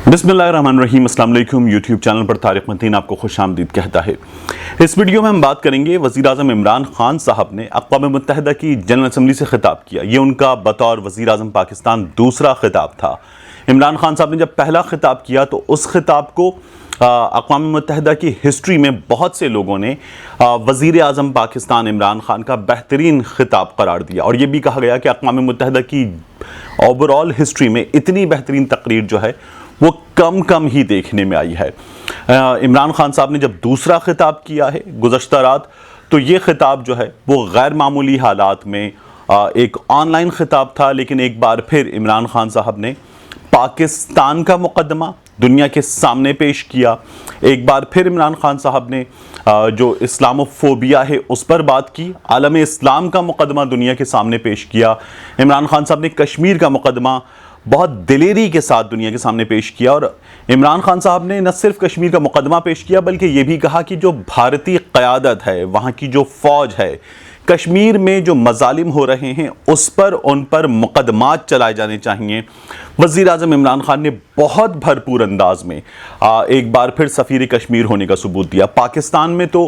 बिस्मिल्लाहिर्रहमानिर्रहीम। अस्सलाम वालेकुम। यूट्यूब चैनल पर तारिक मतीन आपको खुश आमदीद कहता है। इस वीडियो में हम बात करेंगे वज़ीर-ए-आज़म इमरान खान साहब ने अक़वाम मुत्तहिदा की जनरल असम्बली से ख़िताब किया। ये उनका बतौर वज़ीर-ए-आज़म पाकिस्तान दूसरा ख़िताब था। इमरान खान साहब ने जब पहला ख़िताब किया तो उस ख़िताब को अक़वाम मुत्तहिदा की हिस्ट्री में बहुत से लोगों ने वज़ीर-ए-आज़म पाकिस्तान इमरान खान का बेहतरीन ख़िताब करार दिया और ये भी कहा गया कि अक़वाम मुत्तहिदा की ओवरऑल हिस्ट्री में इतनी बेहतरीन तकरीर जो है वो कम ही देखने में आई है। इमरान खान साहब ने जब दूसरा ख़िताब किया है गुज़श्ता रात, तो ये ख़िताब जो है वो गैर मामूली हालात में एक ऑनलाइन ख़िताब था, लेकिन एक बार फिर इमरान खान साहब ने पाकिस्तान का मुक़दमा दुनिया के सामने पेश किया। एक बार फिर इमरान खान साहब ने जो इस्लामोफोबिया है उस पर बात की, आलम इस्लाम का मुक़दमा दुनिया के सामने पेश किया। इमरान खान साहब ने कश्मीर का मुक़दमा बहुत दिलेरी के साथ दुनिया के सामने पेश किया और इमरान खान साहब ने न सिर्फ कश्मीर का मुक़दमा पेश किया बल्कि ये भी कहा कि जो भारतीय क़यादत है, वहाँ की जो फ़ौज है, कश्मीर में जो मज़ालिम हो रहे हैं उन पर मुक़दमात चलाए जाने चाहिए। वज़ीर-ए-आज़म इमरान खान ने बहुत भरपूर अंदाज में एक बार फिर सफ़ीर कश्मीर होने का सबूत दिया। पाकिस्तान में तो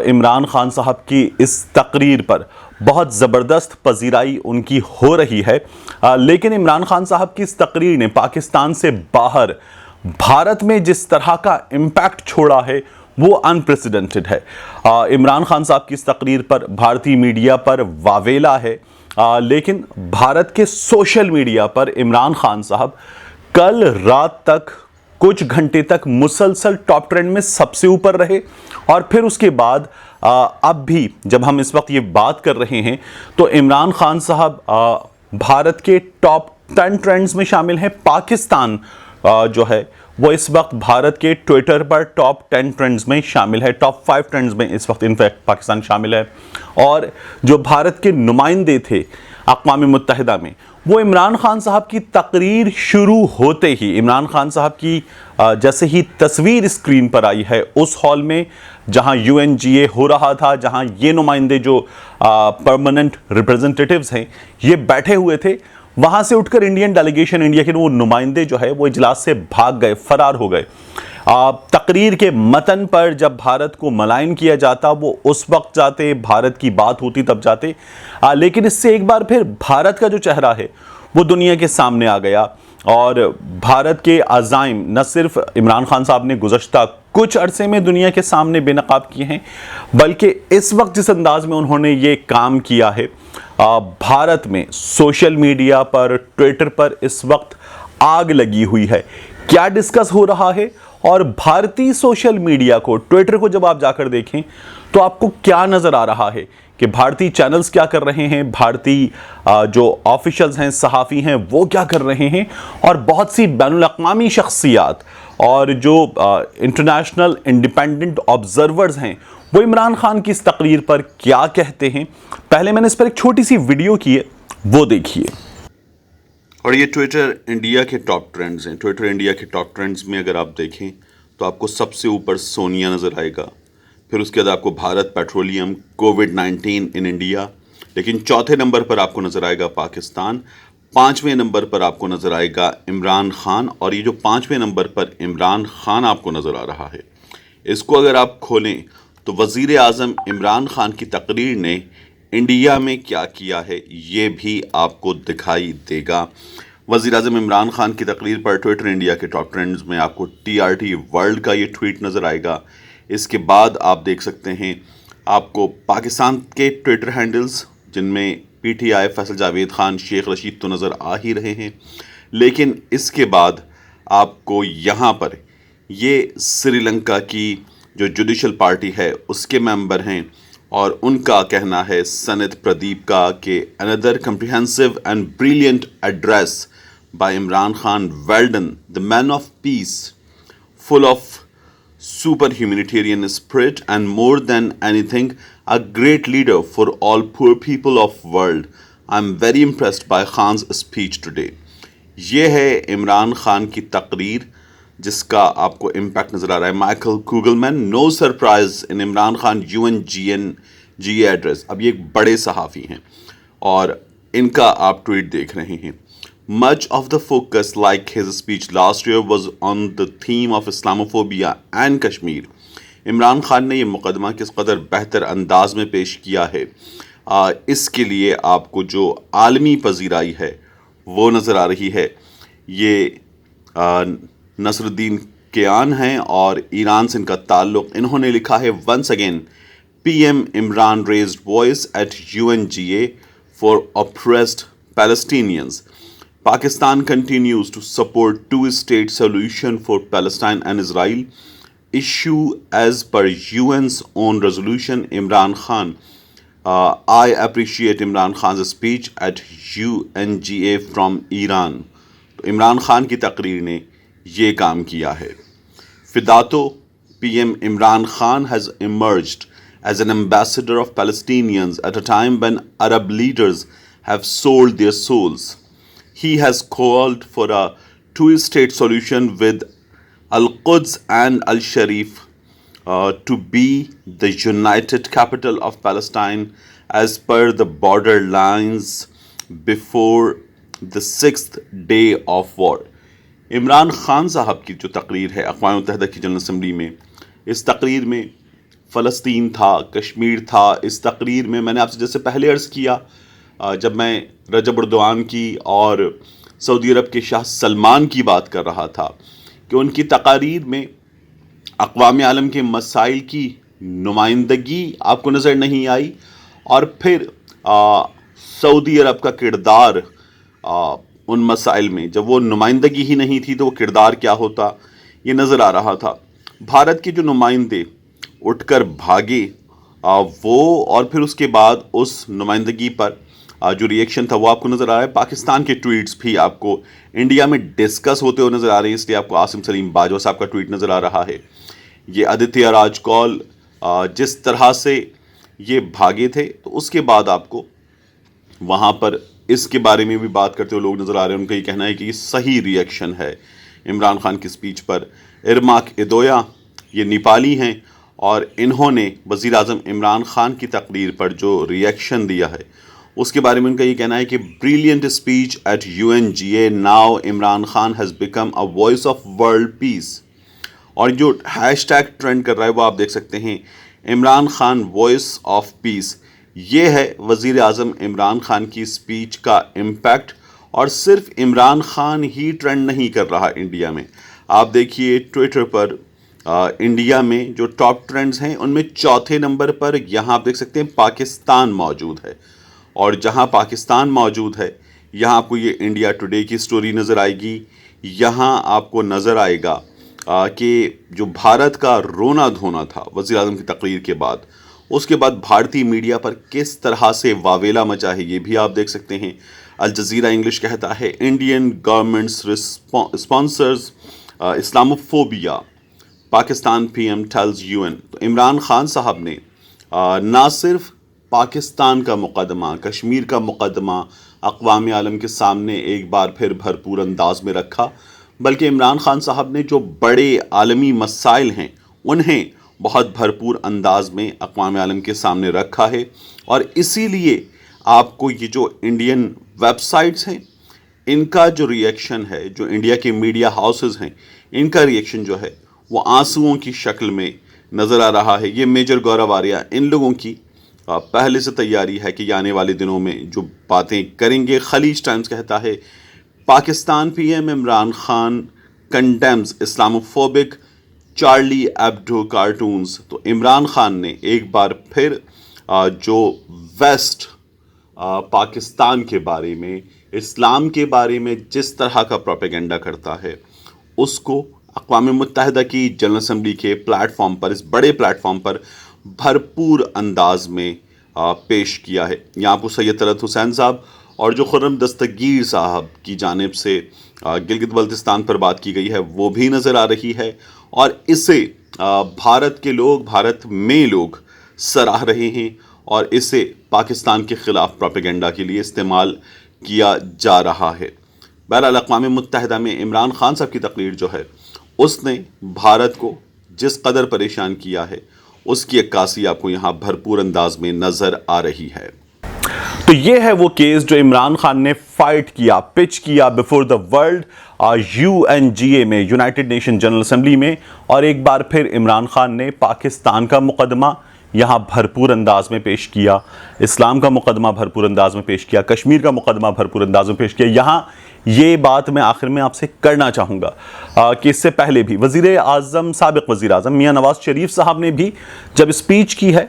इमरान खान साहब की इस तकरीर पर बहुत ज़बरदस्त पजीराई उनकी हो रही है, लेकिन इमरान खान साहब की इस तकरीर ने पाकिस्तान से बाहर भारत में जिस तरह का इम्पैक्ट छोड़ा है वो अनप्रेसिडेंटेड है। इमरान खान साहब की इस तकरीर पर भारतीय मीडिया पर वावेला है, लेकिन भारत के सोशल मीडिया पर इमरान खान साहब कल रात तक कुछ घंटे तक मुसलसल टॉप ट्रेंड में सबसे ऊपर रहे और फिर उसके बाद अब भी जब हम इस वक्त ये बात कर रहे हैं तो इमरान खान साहब भारत के टॉप 10 ट्रेंड्स में शामिल हैं। पाकिस्तान जो है वो इस वक्त भारत के ट्विटर पर टॉप 10 ट्रेंड्स में शामिल है, टॉप 5 ट्रेंड्स में इस वक्त इनफैक्ट पाकिस्तान शामिल है। और जो भारत के नुमाइंदे थे अक़वाम मुत्तहिदा में, वो इमरान खान साहब की तकरीर शुरू होते ही इमरान खान साहब की जैसे ही तस्वीर स्क्रीन पर आई है उस हॉल में जहां UNGA हो रहा था, जहां ये नुमाइंदे जो परमानेंट रिप्रेजेंटेटिव्स हैं ये बैठे हुए थे, वहां से उठकर इंडियन डेलीगेशन, इंडिया के वो नुमाइंदे जो है वो इजलास से भाग गए, फरार हो गए। तकरीर के मतन पर जब भारत को मलाइन किया जाता वो उस वक्त जाते, भारत की बात होती तब जाते, लेकिन इससे एक बार फिर भारत का जो चेहरा है वो दुनिया के सामने आ गया और भारत के अज़ाइम न सिर्फ इमरान खान साहब ने गुज़श्ता कुछ अरसे में दुनिया के सामने बेनकाब किए हैं, बल्कि इस वक्त जिस अंदाज में उन्होंने ये काम किया है, भारत में सोशल मीडिया पर, ट्विटर पर इस वक्त आग लगी हुई है। क्या डिस्कस हो रहा है और भारतीय सोशल मीडिया को, ट्विटर को जब आप जाकर देखें तो आपको क्या नज़र आ रहा है कि भारतीय चैनल्स क्या कर रहे हैं, भारतीय जो ऑफिशियल्स हैं, सहाफ़ी हैं, वो क्या कर रहे हैं, और बहुत सी बैनुल अक़वामी शख्सियात और जो इंटरनेशनल इंडिपेंडेंट ऑब्जर्वर्स हैं वो इमरान खान की इस तकरीर पर क्या कहते हैं। पहले मैंने इस पर एक छोटी सी वीडियो की है, वो देखिए। और ये ट्विटर इंडिया के टॉप ट्रेंड्स हैं। ट्विटर इंडिया के टॉप ट्रेंड्स में अगर आप देखें तो आपको सबसे ऊपर सोनिया नज़र आएगा, फिर उसके बाद आपको Bharat petroleum, covid in India, लेकिन चौथे नंबर पर आपको नज़र आएगा पाकिस्तान, 5वें नंबर पर आपको नज़र आएगा इमरान खान। और ये जो 5वें नंबर पर इमरान खान आपको नज़र आ रहा है, इसको अगर आप खोलें तो वज़ीर-ए-आज़म इमरान खान की तकरीर ने इंडिया में क्या किया है ये भी आपको दिखाई देगा। वज़ीर-ए-आज़म इमरान खान की तकरीर पर ट्विटर इंडिया के टॉप ट्रेंड्स में आपको TRT वर्ल्ड का ये ट्वीट नज़र आएगा। इसके बाद आप देख सकते हैं आपको पाकिस्तान के ट्विटर हैंडल्स, जिनमें PTI, फैसल जावेद खान, शेख रशीद तो नज़र आ ही रहे हैं, लेकिन इसके बाद आपको यहाँ पर ये श्रीलंका की जो जुडिशल पार्टी है उसके मेंबर हैं और उनका कहना है सनत प्रदीप का कि another comprehensive and brilliant address by Imran Khan, well done, the man of peace, full of super humanitarian spirit and more than anything a great leader for all poor people of world. I'm very impressed by Khan's speech today. ये है इमरान खान की तकरीर जिसका आपको impact नज़र आ रहा है। Michael Kugelman, no surprise in Imran Khan UNGA address. अब ये एक बड़े सहाफ़ी हैं और इनका आप ट्वीट देख रहे हैं। Much of the focus, like his speech last year, was on the theme of Islamophobia and Kashmir. Imran Khan ने ये मुकदमा किस कदर बेहतर अंदाज में पेश किया है, इसके लिए आपको जो आलमी पजीराई है वो नज़र आ रही है। ये नसरुद्दीन कियान हैं और ईरान से इनका ताल्लुक़। इन्होंने लिखा है, once again PM Imran raised voice at UNGA for oppressed Palestinians. Pakistan continues to support two-state solution for Palestine and Israel. Issue as per UN's own resolution. Imran Khan, I appreciate Imran Khan's speech at UNGA from Iran. तो इमरान खान की तकरीर ने ये काम किया है। Fidato, PM Imran Khan has emerged as an ambassador of Palestinians at a time when Arab leaders have sold their souls. He has called for a two-state solution with Al-Quds and Al-Sharif to be the united capital of Palestine as per the border lines before the 6th day of war. Imran Khan साहब की जो तकरीर है अक़वाम मुत्तहिदा की general assembly में, इस तकरीर में फ़लस्तीन था, कश्मीर था। इस तकरीर में मैंने आपसे जैसे पहले अर्ज़ किया, जब मैं रजब अर्दोग़ान की और सऊदी अरब के शाह सलमान की बात कर रहा था कि उनकी तकारीर में अक़वाम आलम के मसाइल की नुमाइंदगी आपको नज़र नहीं आई, और फिर सऊदी अरब का किरदार उन मसाइल में, जब वो नुमाइंदगी ही नहीं थी तो वो किरदार क्या होता, ये नज़र आ रहा था। भारत के जो नुमाइंदे उठकर भागे वो, और फिर उसके बाद उस नुमाइंदगी पर जो रिएक्शन था वो आपको नज़र आ रहा है। पाकिस्तान के ट्वीट्स भी आपको इंडिया में डिस्कस होते हुए नज़र आ रहे हैं, इसलिए आपको आसिम सलीम बाजवा साहब का ट्वीट नज़र आ रहा है। ये आदित्य राज कौल जिस तरह से ये भागे थे, तो उसके बाद आपको वहाँ पर इसके बारे में भी बात करते हुए लोग नज़र आ रहे हैं। उनका ये कहना है कि ये सही रिएक्शन है इमरान खान की स्पीच पर। इरमाक इदोया ये नेपाली हैं और इन्होंने वज़ीर आज़म इमरान खान की तकरीर पर जो रिएक्शन दिया है उसके बारे में उनका ये कहना है कि brilliant speech at UNGA, now Imran Khan has become a voice of world peace. और जो हैशटैग ट्रेंड कर रहा है वो आप देख सकते हैं, Imran Khan voice of peace. ये है वज़ीर आज़म इमरान खान की स्पीच का इम्पैक्ट, और सिर्फ इमरान खान ही ट्रेंड नहीं कर रहा इंडिया में। आप देखिए ट्विटर पर इंडिया में जो टॉप ट्रेंड्स हैं उनमें चौथे नंबर पर यहाँ आप देख सकते हैं पाकिस्तान मौजूद है, और जहाँ पाकिस्तान मौजूद है यहाँ आपको ये इंडिया टुडे की स्टोरी नज़र आएगी। यहाँ आपको नज़र आएगा कि जो भारत का रोना धोना था वज़ीर आज़म की तकरीर के बाद, उसके बाद भारतीय मीडिया पर किस तरह से वावेला मचा है ये भी आप देख सकते हैं। अल जज़ीरा इंग्लिश कहता है, Indian governments sponsors Islamophobia, Pakistan PM tells UN। तो इमरान खान साहब ने ना सिर्फ पाकिस्तान का मुकदमा, कश्मीर का मुकदमा अक़वाम आलम के सामने एक बार फिर भरपूर अंदाज में रखा, बल्कि इमरान खान साहब ने जो बड़े आलमी मसाइल हैं उन्हें बहुत भरपूर अंदाज में अक़वाम आलम के सामने रखा है। और इसीलिए आपको ये जो इंडियन वेबसाइट्स हैं इनका जो रिएक्शन है, जो इंडिया के मीडिया हाउसेस हैं, इनका रिएक्शन जो है वो आंसुओं की शक्ल में नज़र आ रहा है। ये मेजर गौरव आर्या, इन लोगों की पहले से तैयारी है कि आने वाले दिनों में जो बातें करेंगे। खलीज टाइम्स कहता है, Pakistan PM Imran Khan condemns Islamophobic Charlie Abdo cartoons. तो इमरान खान ने एक बार फिर जो वेस्ट पाकिस्तान के बारे में, इस्लाम के बारे में जिस तरह का प्रोपेगेंडा करता है, उसको अक़वाम मुत्तहिदा की जनरल असम्बली के प्लेटफॉर्म पर, इस बड़े प्लेटफॉर्म पर भरपूर अंदाज में पेश किया है। यहाँ आपको सैयद तलत हुसैन साहब और जो खुर्रम दस्तगीर साहब की जानिब से गिलगित बल्तिस्तान पर बात की गई है वो भी नज़र आ रही है, और इसे भारत के लोग, भारत में लोग सराह रहे हैं, और इसे पाकिस्तान के ख़िलाफ़ प्रोपेगेंडा के लिए इस्तेमाल किया जा रहा है। बहरहाल अक़वाम मुत्तहिदा में इमरान खान साहब की तकरीर जो है उसने भारत को जिस कदर परेशान किया है उसकी अक्कासी आपको यहाँ भरपूर अंदाज में नज़र आ रही है। تو یہ ہے وہ کیس جو عمران خان نے فائٹ کیا، پچ کیا بفور دا ورلڈ UNGA میں، یونائٹڈ نیشن جنرل اسمبلی میں، اور ایک بار پھر عمران خان نے پاکستان کا مقدمہ یہاں بھرپور انداز میں پیش کیا، اسلام کا مقدمہ بھرپور انداز میں پیش کیا، کشمیر کا مقدمہ بھرپور انداز میں پیش کیا۔ یہاں یہ بات میں آخر میں آپ سے کرنا چاہوں گا کہ اس سے پہلے بھی سابق وزیر اعظم میاں نواز شریف صاحب نے بھی جب اسپیچ کی ہے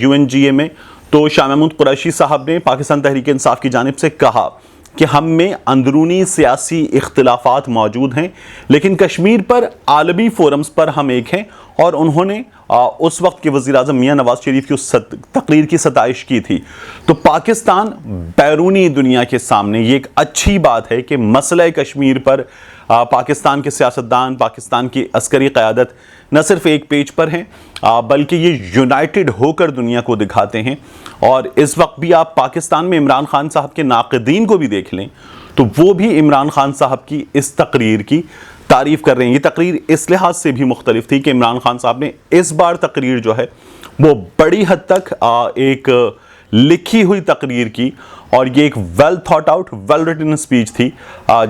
UNGA میں، تو شاہ محمود قریشی صاحب نے پاکستان تحریک انصاف کی جانب سے کہا کہ ہم میں اندرونی سیاسی اختلافات موجود ہیں، لیکن کشمیر پر عالمی فورمز پر ہم ایک ہیں، اور انہوں نے اس وقت کے وزیر اعظم میاں نواز شریف کی اس تقریر کی ستائش کی تھی۔ تو پاکستان بیرونی دنیا کے سامنے یہ ایک اچھی بات ہے کہ مسئلہ کشمیر پر پاکستان کے سیاستدان، پاکستان کی عسکری قیادت نہ صرف ایک پیج پر ہیں بلکہ یہ یونائٹڈ ہو کر دنیا کو دکھاتے ہیں۔ اور اس وقت بھی آپ پاکستان میں عمران خان صاحب کے ناقدین کو بھی دیکھ لیں تو وہ بھی عمران خان صاحب کی اس تقریر کی تعریف کر رہے ہیں۔ یہ تقریر اس لحاظ سے بھی مختلف تھی کہ عمران خان صاحب نے اس بار تقریر جو ہے وہ بڑی حد تک ایک لکھی ہوئی تقریر کی، اور یہ ایک well thought out, well written speech تھی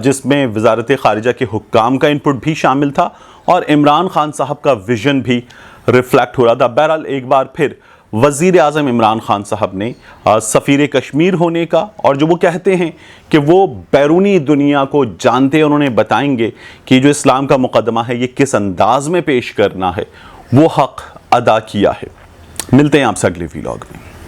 جس میں وزارت خارجہ کے حکام کا انپٹ بھی شامل تھا اور عمران خان صاحب کا ویژن بھی ریفلیکٹ ہو رہا تھا۔ بہرحال ایک بار پھر وزیر اعظم عمران خان صاحب نے سفیر کشمیر ہونے کا، اور جو وہ کہتے ہیں کہ وہ بیرونی دنیا کو جانتے ہیں، انہوں نے بتائیں گے کہ جو اسلام کا مقدمہ ہے یہ کس انداز میں پیش کرنا ہے، وہ حق ادا کیا ہے۔ ملتے ہیں آپ سے اگلے ویلاگ میں۔